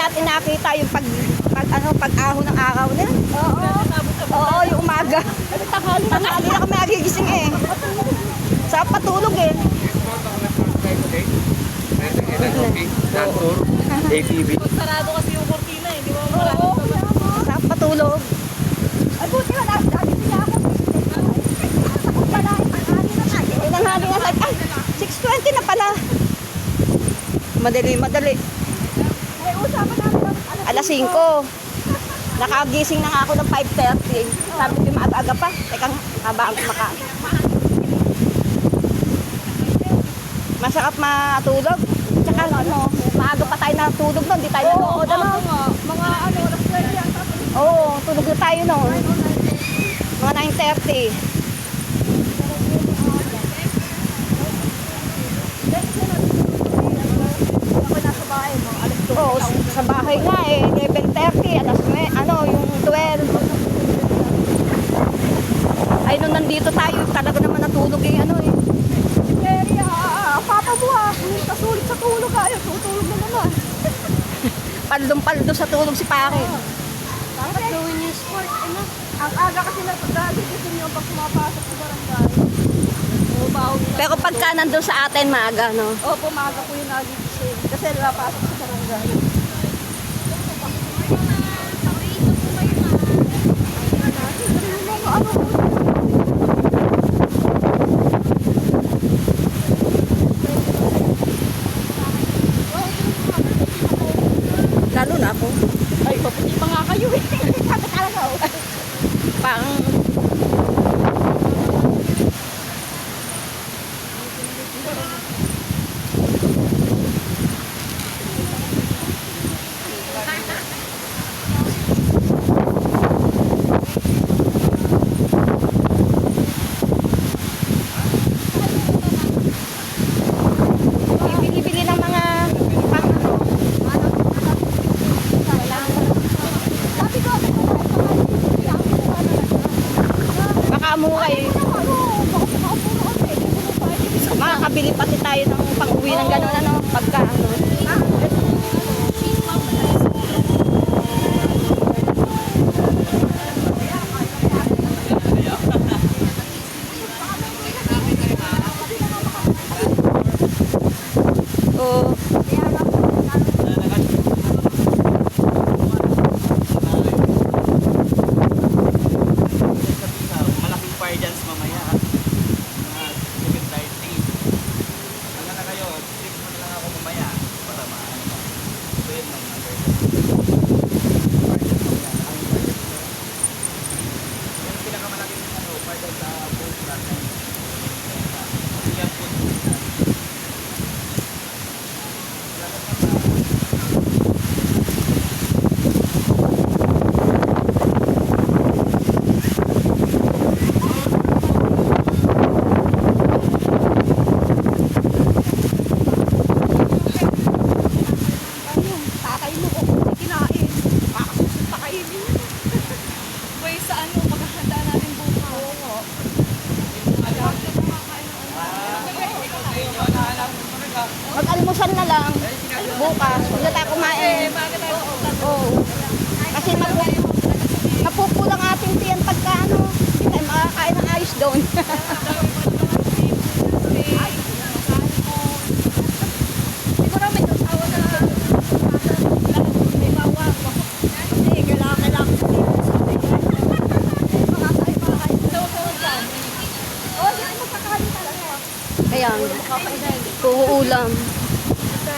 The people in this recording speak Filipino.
natin nakita yung pag-ahon ng araw na yun. Oo, yung umaga. Tanghali na kami nagigising eh. Sa patulog eh. ATV. Sarado kasi yung cortina eh. Di ba maraming Sa patulog. Ay, buti na lang. Dati niya ako. Ako pala, Tanghali na sa... Ay, 6:20 na pala. Madali. may usapan namin. Alas 5. Nakagising na nga ako ng 5:30. Sabi ko maaga pa. Teka, habang kumakain. Masarap matulog. Tsaka maaga pa tayo natulog noon. Di tayo nanood. Mga oras 20 yata. Oo, tulog na tayo noon. Mga 9:30. Ako nasa bahay mo. Alas 2. Oo, sa bahay nga eh. 11:30. Yung 12. Ay, nung nandito tayo, talaga naman natulog eh. Mary, papa mo kasulit sa tulog ayaw. Tutulog na naman. Paldong-paldo sa tulog si pare. Dapat gawin yung sport. Ang aga kasi nagpagdagising niyo pag pumapasok sa barangay. Pero pagka nandun sa atin, maaga, no? Opo, maaga po yung nagigising. Kasi napasok sa barangay. Lalo na ako. Ay, paputi pa nga kayo eh. Talaga oh. Parang... Bibili ng mga mura eh. Makakabili pati tayo ng pang-uwi ng gano'n pagka Oo. Mag-almusal na lang bukas. Huwag na tayo kumain. Oo. Kasi mapupulang ating tiyan pagka hindi tayo makakain ng ayos doon. Siguro may tawa na may bawang. Hindi, kailangan Ayan. Puro ulam. sa